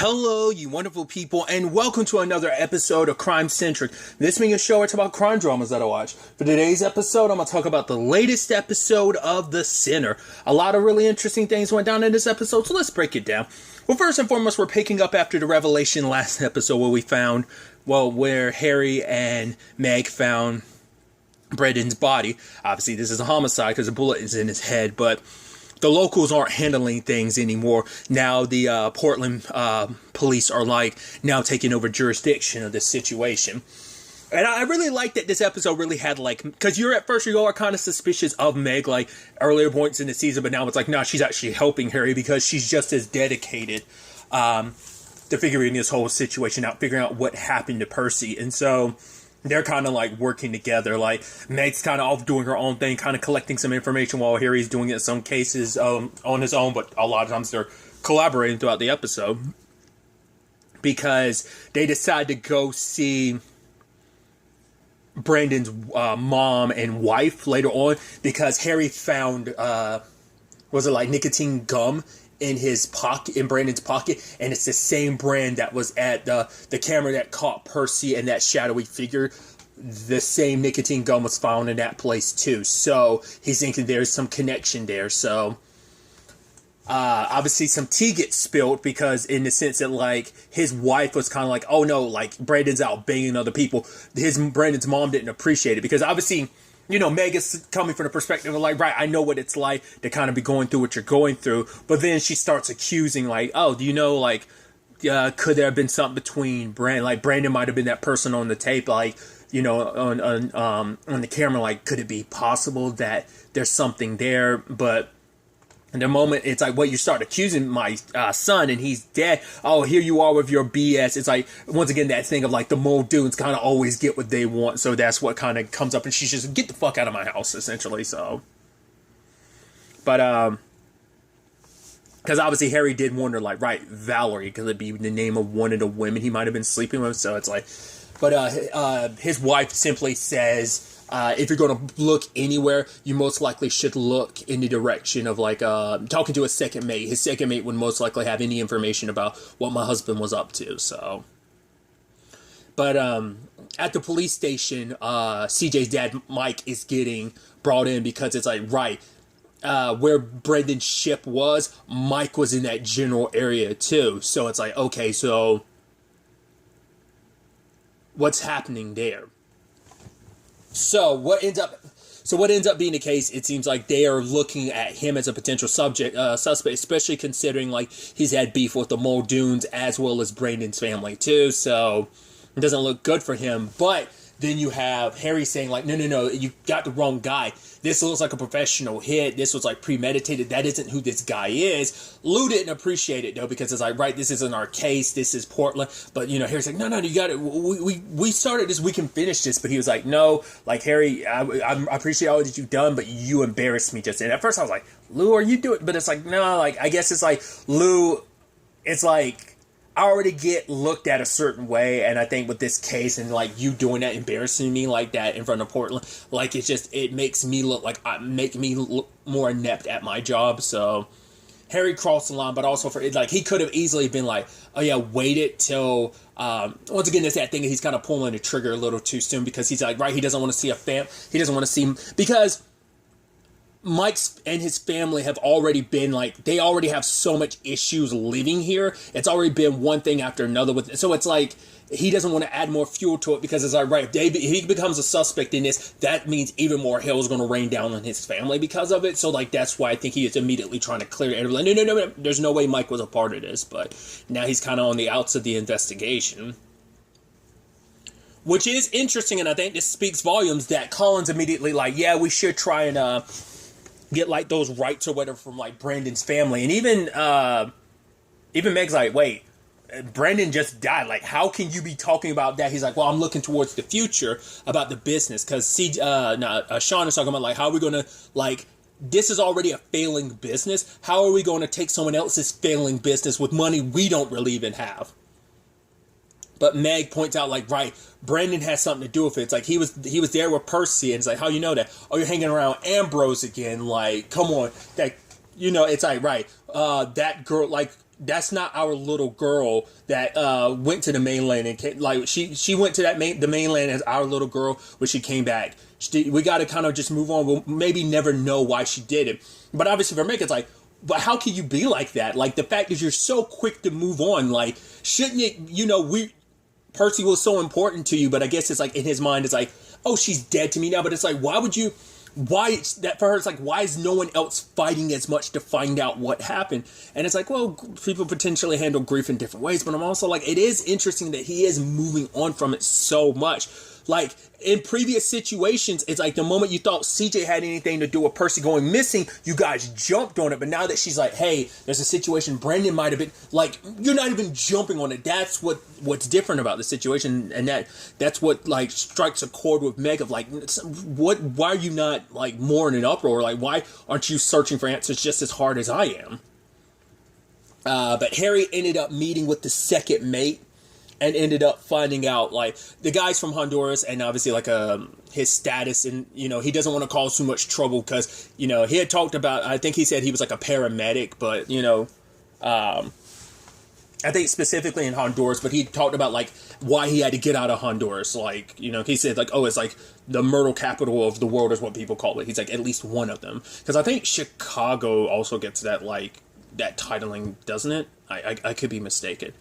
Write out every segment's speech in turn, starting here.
Hello, you wonderful people, and welcome to another episode of Crime Centric. This being a show where I talk about crime dramas that I watch. For today's episode, I'm going to talk about the latest episode of The Sinner. A lot of really interesting things went down in this episode, so let's break it down. Well, first and foremost, we're picking up after the revelation last episode where Harry and Meg found Brendan's body. Obviously, this is a homicide because a bullet is in his head, but the locals aren't handling things anymore. Now the Portland police are now taking over jurisdiction of this situation. And I really like that this episode really had because you are kind of suspicious of Meg earlier points in the season, but now it's no, she's actually helping Harry because she's just as dedicated to figuring this whole situation out, figuring out what happened to Percy. And so they're kind of working together. Meg's kind of off doing her own thing, kind of collecting some information while Harry's doing it in some cases on his own, but a lot of times they're collaborating throughout the episode because they decide to go see Brandon's mom and wife later on because Harry found nicotine gum in Brandon's pocket, and it's the same brand that was at the camera that caught Percy and that shadowy figure. The same nicotine gum was found in that place too, so he's thinking there's some connection there. So obviously some tea gets spilled because in the sense that his wife was kind of oh no, Brandon's out banging other people. Brandon's mom didn't appreciate it because obviously, Meg is coming from the perspective of right, I know what it's like to kind of be going through what you're going through. But then she starts accusing oh, do you know, could there have been something between Brandon? Brandon might have been that person on the tape, on the camera. Could it be possible that there's something there? But in the moment, it's well, you start accusing my son and he's dead. Oh, here you are with your BS. It's once again, that thing of the Muldoons kind of always get what they want. So that's what kind of comes up. And she's just, get the fuck out of my house, essentially. So, but, because obviously Harry did wonder, right, Valerie, could it be the name of one of the women he might have been sleeping with? So it's but his wife simply says, if you're going to look anywhere, you most likely should look in the direction of talking to a second mate. His second mate would most likely have any information about what my husband was up to. So, but at the police station, CJ's dad Mike is getting brought in because it's where Brendan's ship was, Mike was in that general area too. So it's okay, so what's happening there? So what ends up being the case, it seems they are looking at him as a potential suspect, especially considering he's had beef with the Muldoons as well as Brandon's family too. So it doesn't look good for him. But then you have Harry saying no, you got the wrong guy. This looks like a professional hit. This was premeditated. That isn't who this guy is. Lou didn't appreciate it though because it's right, this isn't our case. This is Portland. But Harry's no, you got it. We started this. We can finish this. But he was no, Harry, I appreciate all that you've done, but you embarrassed me just. And at first I was Lou, are you doing? But it's no, I guess it's Lou. It's I already get looked at a certain way, and I think with this case and you doing that, embarrassing me like that in front of Portland, it makes me look look more inept at my job. So Harry crossed the line, but also for he could have easily been oh yeah, waited till once again it's that thing that he's kind of pulling the trigger a little too soon because he's right, he doesn't want to see he doesn't want to see because Mike's and his family have already been they already have so much issues living here. It's already been one thing after another with, so it's he doesn't want to add more fuel to it because it's right, if he becomes a suspect in this, that means even more hell is going to rain down on his family because of it. So that's why I think he is immediately trying to clear everything. No, there's no way Mike was a part of this, but now he's kind of on the outs of the investigation. Which is interesting, and I think this speaks volumes that Colin's immediately yeah, we should try and get those rights or whatever from Brandon's family. And even Meg's wait, Brandon just died. How can you be talking about that? He's well, I'm looking towards the future about the business because Sean is talking about how are we going to this is already a failing business. How are we going to take someone else's failing business with money we don't really even have? But Meg points out, right, Brandon has something to do with it. It's he was there with Percy, and it's how you know that? Oh, you're hanging around Ambrose again. Come on. That, it's right, that girl, that's not our little girl that went to the mainland and came, like she went to the mainland as our little girl, but she came back. We got to kind of just move on. We'll maybe never know why she did it, but obviously for Meg, it's like, but how can you be like that? Like, the fact is you're so quick to move on. Like, shouldn't it? Percy was so important to you, but I guess it's like in his mind, it's like, oh, she's dead to me now. But it's like, why would you? Why that for her? It's like, why is no one else fighting as much to find out what happened? And it's like, well, people potentially handle grief in different ways, but I'm also like, it is interesting that he is moving on from it so much. Like, in previous situations, it's like the moment you thought CJ had anything to do with Percy going missing, you guys jumped on it. But now that she's like, hey, there's a situation Brandon might have been, like, you're not even jumping on it. That's what's different about the situation. And that's what, like, strikes a chord with Meg of, like, why are you not, like, more in an uproar? Like, why aren't you searching for answers just as hard as I am? But Harry ended up meeting with the second mate, and ended up finding out, like, the guy's from Honduras, and obviously, like, his status, and, he doesn't want to cause too much trouble, because, he had talked about, I think he said he was, like, a paramedic, but, I think specifically in Honduras, but he talked about, like, why he had to get out of Honduras, like, he said, like, oh, it's, like, the murder capital of the world is what people call it. He's, like, at least one of them, because I think Chicago also gets that, like, that titling, doesn't it? I could be mistaken.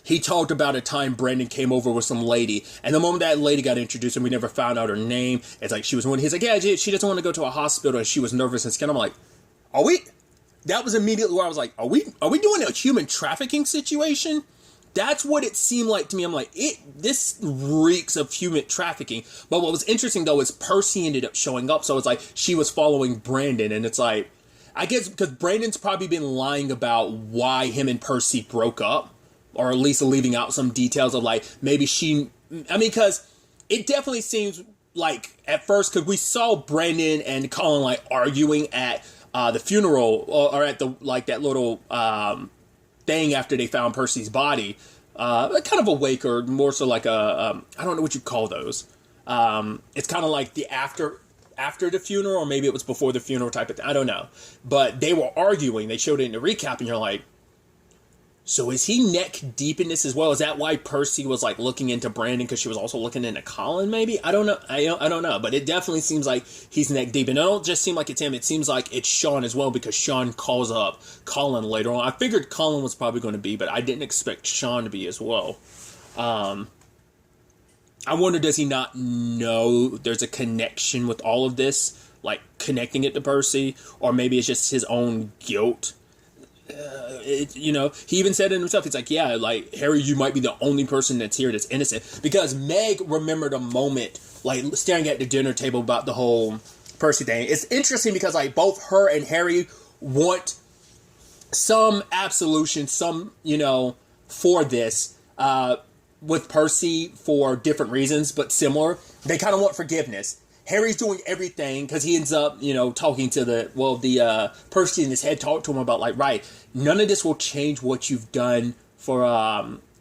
He talked about a time Brandon came over with some lady, and the moment that lady got introduced and we never found out her name, it's like she was one. He's like, yeah, she doesn't want to go to a hospital, and she was nervous and scared. I'm like, are we? That was immediately where I was like, are we doing a human trafficking situation? That's what it seemed like to me. I'm like, this reeks of human trafficking. But what was interesting though is Percy ended up showing up, so it's like she was following Brandon, and it's like, I guess because Brandon's probably been lying about why him and Percy broke up. Or at least leaving out some details of, like, maybe because it definitely seems like at first, because we saw Brandon and Colin, like, arguing at the funeral or at the, like, that little thing after they found Percy's body, kind of a wake, or more so like I don't know what you call those. It's kind of like the after the funeral, or maybe it was before the funeral type of thing. I don't know. But they were arguing. They showed it in the recap, and you're like, so is he neck deep in this as well? Is that why Percy was, like, looking into Brandon, because she was also looking into Colin, maybe? I don't know. I don't know. But it definitely seems like he's neck deep. And it don't just seem like it's him. It seems like it's Sean as well, because Sean calls up Colin later on. I figured Colin was probably going to be, but I didn't expect Sean to be as well. I wonder, does he not know there's a connection with all of this? Like, connecting it to Percy? Or maybe it's just his own guilt? He even said it himself. He's like, yeah, like, Harry, you might be the only person that's here that's innocent. Because Meg remembered a moment, like, staring at the dinner table about the whole Percy thing. It's interesting because, like, both her and Harry want some absolution, for this, with Percy for different reasons, but similar. They kind of want forgiveness. Harry's doing everything because he ends up, talking to the Percy in his head talked to him about, like, right, none of this will change what you've done for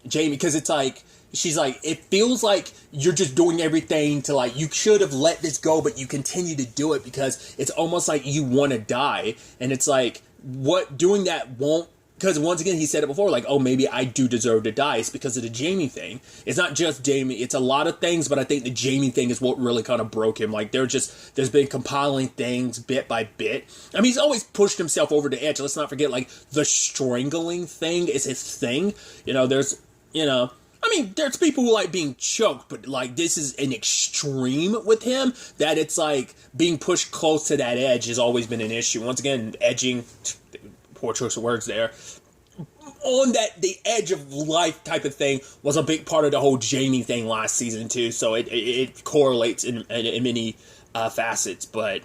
Jamie, because it's like, she's like, it feels like you're just doing everything to, like, you should have let this go, but you continue to do it because it's almost like you want to die. And it's like, what doing that won't, because once again, he said it before, like, oh, maybe I do deserve to die. It's because of the Jamie thing. It's not just Jamie. It's a lot of things, but I think the Jamie thing is what really kind of broke him. Like, there's been compiling things bit by bit. I mean, he's always pushed himself over the edge. Let's not forget, like, the strangling thing is his thing. There's people who like being choked, but, like, this is an extreme with him that it's like being pushed close to that edge has always been an issue. Once again, edging, poor choice of words there, on the edge of life type of thing was a big part of the whole Jamie thing last season too. So it correlates in many facets, but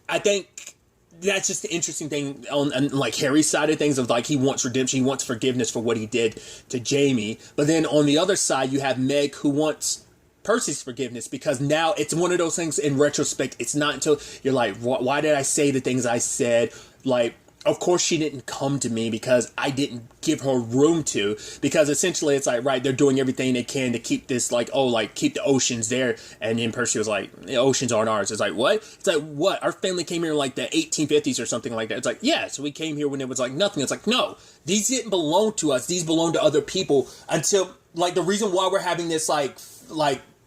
I think that's just the interesting thing on like Harry's side of things, of like, he wants redemption, he wants forgiveness for what he did to Jamie. But then on the other side, you have Meg, who wants Percy's forgiveness, because now it's one of those things in retrospect. It's not until you're like, why did I say the things I said? Like, of course she didn't come to me because I didn't give her room to, because essentially it's like, right, they're doing everything they can to keep this, like, oh, like, keep the oceans there. And then Percy was like, the oceans aren't ours. It's like, what? It's like, what? Our family came here in like the 1850s or something like that. It's like, yeah, so we came here when it was like nothing. It's like, no, these didn't belong to us. These belong to other people until, like, the reason why we're having this, like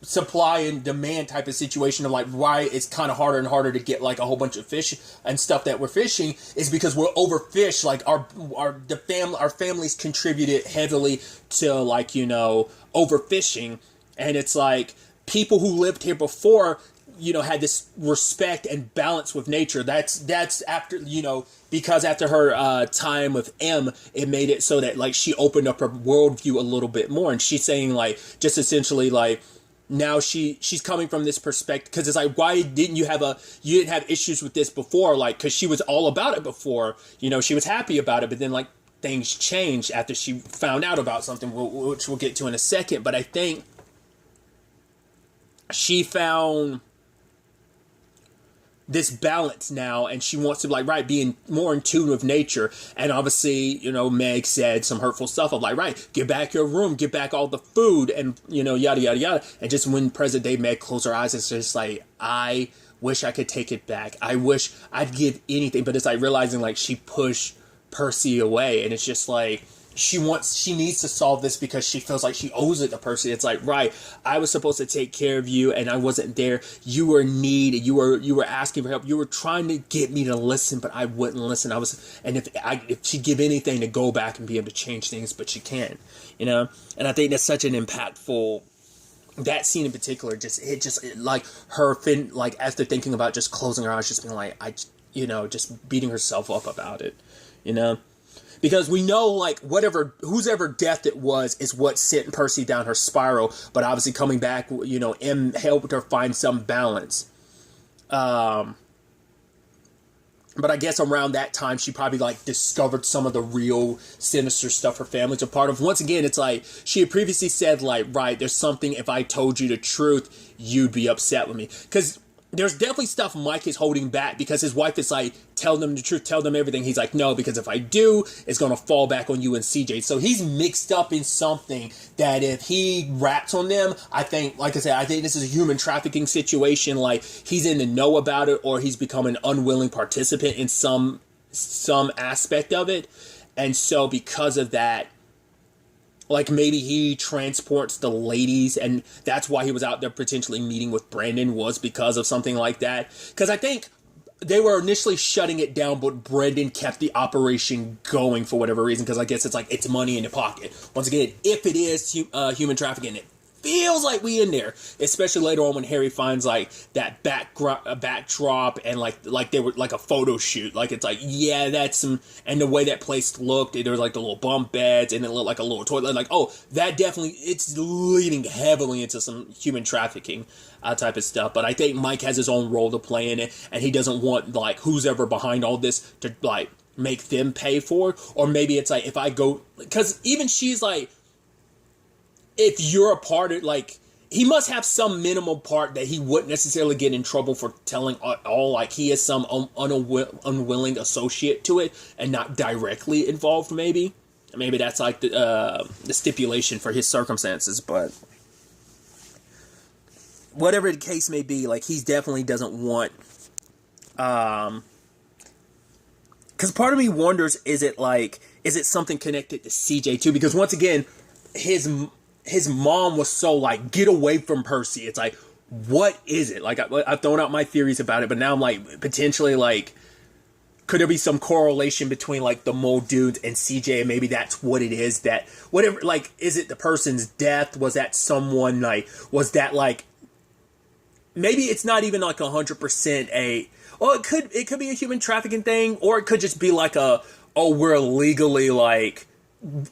supply and demand type of situation of like why it's kind of harder and harder to get like a whole bunch of fish and stuff that we're fishing is because we're overfished. Like our families contributed heavily to, like, you know, overfishing, and it's like people who lived here before, you know, had this respect and balance with nature. That's after, you know, because after her time with M, it made it so that, like, she opened up her worldview a little bit more, and she's saying, like, just essentially, like, now she's coming from this perspective, because it's like, why didn't you didn't have issues with this before? Like, because she was all about it before, you know, she was happy about it, but then, like, things changed after she found out about something, which we'll get to in a second. But I think she found this balance now, and she wants to, like, right, be more in tune with nature. And obviously, you know, Meg said some hurtful stuff of like, right, get back your room, get back all the food, and, you know, yada yada yada. And just when present day Meg closed her eyes, it's just like, I wish I could take it back. I wish I'd give anything. But it's like realizing, like, she pushed Percy away, and it's just like she needs to solve this because she feels like she owes it to Percy. It's like, right, I was supposed to take care of you and I wasn't there. You were in need. You were asking for help. You were trying to get me to listen, but I wouldn't listen. And if she'd give anything to go back and be able to change things, but she can't, you know? And I think that's such an impactful, that scene in particular, like her like after thinking about just closing her eyes, just being like, you know, just beating herself up about it, you know? Because we know, like, whose ever death it was is what sent Percy down her spiral. But obviously coming back, you know, M helped her find some balance. But I guess around that time, she probably, like, discovered some of the real sinister stuff her family's a part of. Once again, it's like, she had previously said, like, right, there's something, if I told you the truth, you'd be upset with me. Because there's definitely stuff Mike is holding back, because his wife is like, tell them the truth, tell them everything. He's like, no, because if I do, it's going to fall back on you and CJ. So he's mixed up in something that if he rats on them, I think, like I said, I think this is a human trafficking situation. Like, he's in the know about it, or he's become an unwilling participant in some aspect of it. And so because of that, like, maybe he transports the ladies, and that's why he was out there potentially meeting with Brandon, was because of something like that. Because I think they were initially shutting it down, but Brandon kept the operation going for whatever reason, because I guess it's like, it's money in your pocket. Once again, if it is human trafficking, it feels like we in there, especially later on when Harry finds, like, that backdrop and like they were like a photo shoot. Like, it's like, yeah, that's some, and the way that place looked, there was like the little bunk beds and it looked like a little toilet. Like, oh, that definitely, it's leading heavily into some human trafficking type of stuff. But I think Mike has his own role to play in it, and he doesn't want, like, who's ever behind all this to, like, make them pay for it. Or maybe it's like, if I go, because even she's like, if you're a part of, like, he must have some minimal part that he wouldn't necessarily get in trouble for telling all, like, he is some unwilling associate to it and not directly involved, maybe. Maybe that's, like, the stipulation for his circumstances, but whatever the case may be, like, he definitely doesn't want, because part of me wonders, is it something connected to CJ too? Because once again, his mom was so like, get away from Percy. It's like, what is it? Like, I've thrown out my theories about it, but now I'm like, potentially, like, could there be some correlation between, like, the mole dudes and CJ, and maybe that's what it is, that, whatever, like, is it the person's death? Was that someone, like, was that, like, maybe it's not even, like, 100% well, it could be a human trafficking thing, or it could just be like we're legally, like,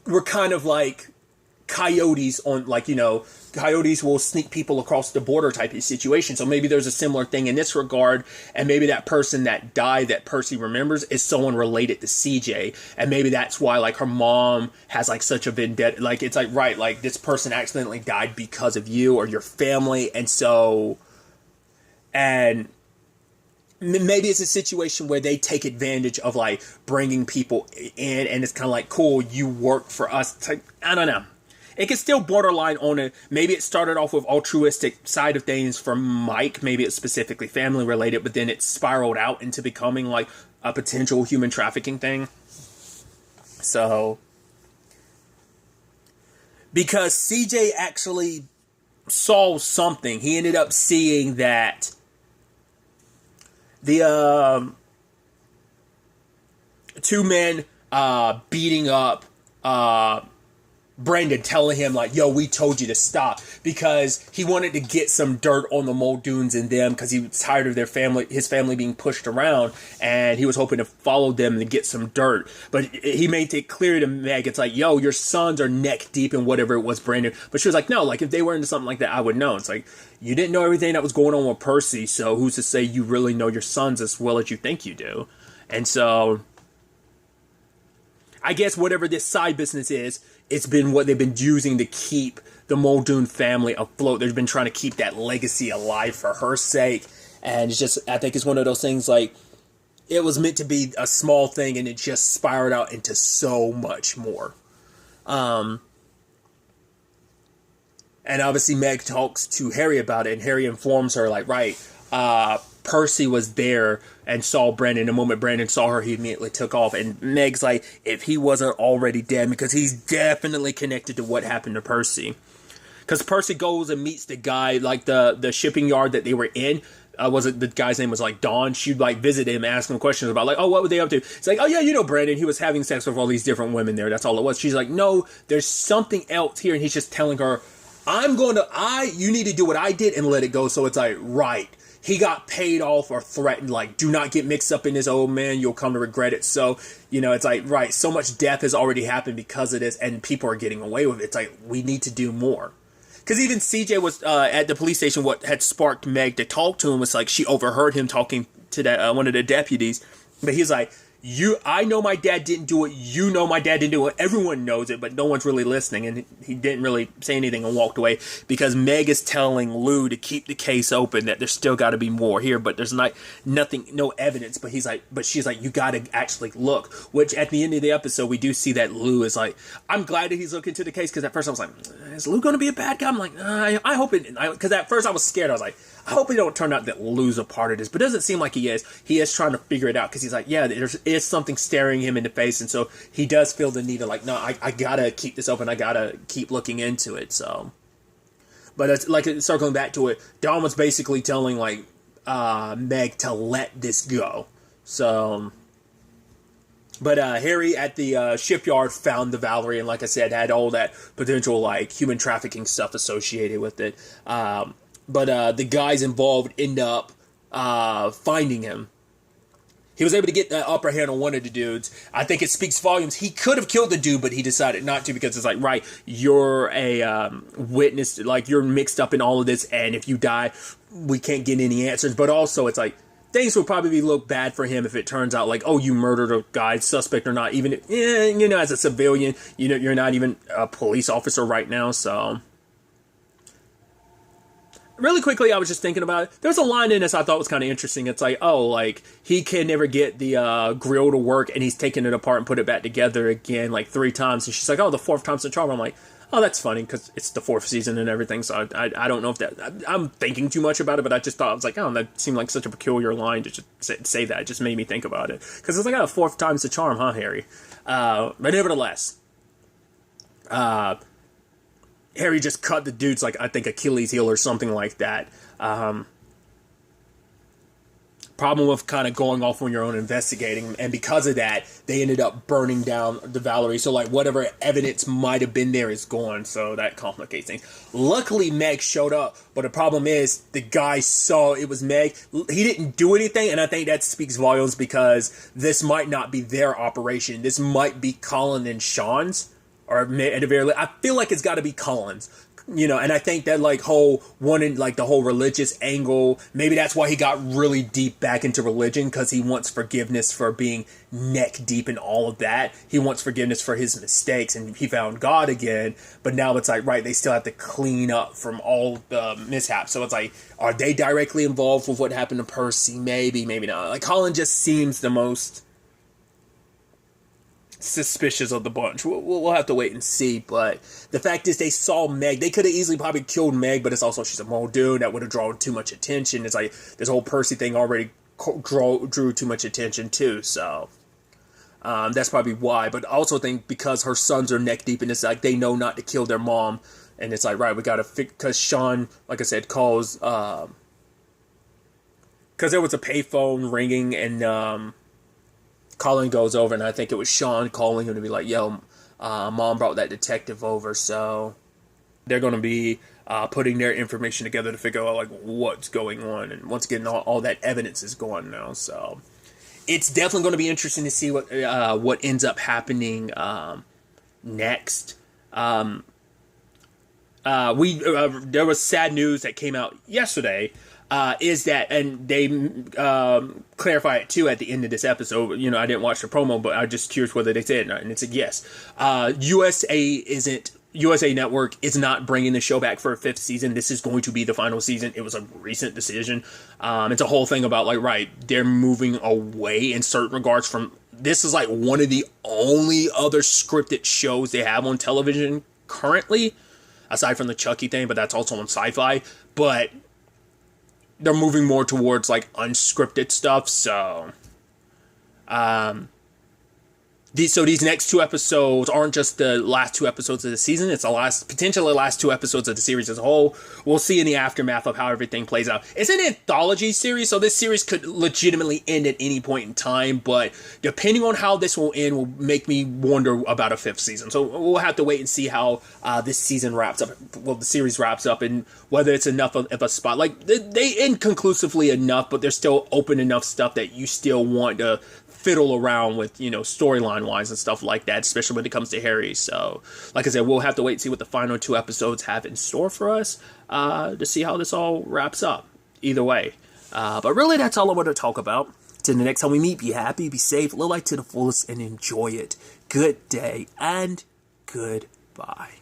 we're kind of like coyotes on, like, you know, coyotes will sneak people across the border type of situation. So maybe there's a similar thing in this regard, and maybe that person that died that Percy remembers is someone related to CJ, and maybe that's why, like, her mom has, like, such a vendetta. Like, it's like, right, like, this person accidentally died because of you or your family, and so, and maybe it's a situation where they take advantage of like bringing people in, and it's kind of like, cool, you work for us. I don't know. It can still borderline on it. Maybe it started off with altruistic side of things for Mike. Maybe it's specifically family related, but then it spiraled out into becoming like a potential human trafficking thing. So, because CJ actually saw something, he ended up seeing that the two men beating up Brandon, telling him like, yo, we told you to stop, because he wanted to get some dirt on the Muldoons and them, because he was tired of his family being pushed around, and he was hoping to follow them and get some dirt. But he made it clear to Meg, it's like, yo, your sons are neck deep in whatever it was, Brandon. But she was like, no, like if they were into something like that, I would know. It's like, you didn't know everything that was going on with Percy, so who's to say you really know your sons as well as you think you do? And so I guess whatever this side business is, it's been what they've been using to keep the Muldoon family afloat. They've been trying to keep that legacy alive for her sake. And it's just, I think it's one of those things like, it was meant to be a small thing and it just spiraled out into so much more. And obviously Meg talks to Harry about it, and Harry informs her like, right, Percy was there and saw Brandon. The moment Brandon saw her, he immediately took off. And Meg's like, if he wasn't already dead, because he's definitely connected to what happened to Percy. Because Percy goes and meets the guy, like the shipping yard that they were in. Was it the guy's name was like Don? She'd like visit him, ask him questions about like, oh, what were they up to? It's like, oh yeah, you know Brandon, he was having sex with all these different women there. That's all it was. She's like, no, there's something else here. And he's just telling her, you need to do what I did and let it go. So it's like, right. He got paid off or threatened, like, do not get mixed up in this, old man, you'll come to regret it. So, it's like, right, so much death has already happened because of this, and people are getting away with it. It's like, we need to do more. Because even CJ was at the police station, what had sparked Meg to talk to him was like, she overheard him talking to that one of the deputies. But he's like, I know my dad didn't do it. You know my dad didn't do it. Everyone knows it, but no one's really listening. And he didn't really say anything and walked away because Meg is telling Lou to keep the case open, that there's still got to be more here, but there's no evidence. But she's like, you got to actually look. Which at the end of the episode, we do see that Lou is like, I'm glad that he's looking to the case, because at first I was like, is Lou going to be a bad guy? I'm like, I hope it. Because at first I was scared. I was like, I hope it don't turn out that Lou's a part of this, but it doesn't seem like he is. He is trying to figure it out, because he's like, yeah, there's something staring him in the face, and so he does feel the need to like, no, I gotta keep this open, I gotta keep looking into it. So, but it's like, circling back to it, Don was basically telling like Meg to let this go. So, but Harry at the shipyard found the Valerie, and like I said, had all that potential like human trafficking stuff associated with it. But the guys involved end up finding him. He was able to get the upper hand on one of the dudes. I think it speaks volumes. He could have killed the dude, but he decided not to, because it's like, right, you're a witness, like you're mixed up in all of this, and if you die, we can't get any answers. But also, it's like, things will probably look bad for him if it turns out like, oh, you murdered a guy, suspect or not, even as a civilian, you're not even a police officer right now, so. Really quickly, I was just thinking about it. There's a line in this I thought was kind of interesting. It's like, oh, like, he can never get the grill to work, and he's taking it apart and put it back together again, like 3 times. And she's like, oh, the 4th time's the charm. I'm like, oh, that's funny, because it's the 4th season and everything. So I don't know if I'm thinking too much about it, but I just thought, I was like, oh, that seemed like such a peculiar line to just say that. It just made me think about it. Because it's like, oh, 4th time's the charm, huh, Harry? But nevertheless, Harry just cut the dude's, like, I think Achilles heel or something like that. Problem with kind of going off on your own investigating, and because of that, they ended up burning down the Valerie. So, like, whatever evidence might have been there is gone, so that complicates things. Luckily, Meg showed up, but the problem is, the guy saw it was Meg. He didn't do anything, and I think that speaks volumes, because this might not be their operation. This might be Colin and Sean's. Or at the very least, I feel like it's got to be Collins. You know, and I think that like whole wanting like the whole religious angle, maybe that's why he got really deep back into religion, because he wants forgiveness for being neck deep in all of that. He wants forgiveness for his mistakes, and he found God again. But now it's like, right, they still have to clean up from all the mishaps. So it's like, are they directly involved with what happened to Percy? Maybe, maybe not. Like Colin just seems the most suspicious of the bunch. We'll have to wait and see. But the fact is, they saw Meg. They could have easily probably killed Meg, but it's also she's a Muldoon. That would have drawn too much attention. It's like this whole Percy thing already drew too much attention too. So that's probably why. But I also think because her sons are neck deep in this, like they know not to kill their mom, and it's like, right, we got to fix, because Sean, like I said, calls because there was a payphone ringing, and Colin goes over, and I think it was Sean calling him to be like, yo, mom brought that detective over, so they're going to be putting their information together to figure out like what's going on, and once again, all that evidence is gone now, so it's definitely going to be interesting to see what ends up happening next. There was sad news that came out yesterday. Is that, and they clarify it too at the end of this episode. You know, I didn't watch the promo, but I'm just curious whether they said it or not, and it's a yes. USA Network is not bringing the show back for a 5th season. This is going to be the final season. It was a recent decision. It's a whole thing about like, right, they're moving away in certain regards from, this is like one of the only other scripted shows they have on television currently, aside from the Chucky thing, but that's also on Sci-Fi. But they're moving more towards like unscripted stuff. So, these next 2 episodes aren't just the last 2 episodes of the season. It's potentially the last 2 episodes of the series as a whole. We'll see in the aftermath of how everything plays out. It's an anthology series, so this series could legitimately end at any point in time. But depending on how this will end, will make me wonder about a 5th season. So we'll have to wait and see how this season wraps up. Well, the series wraps up, and whether it's enough of a spot. Like they end conclusively enough, but there's still open enough stuff that you still want to fiddle around with, you know, storyline wise and stuff like that, especially when it comes to Harry. So, like I said, we'll have to wait and see what the final 2 episodes have in store for us to see how this all wraps up. Either way. But really, that's all I want to talk about. Till the next time we meet, be happy, be safe, live life to the fullest, and enjoy it. Good day, and goodbye.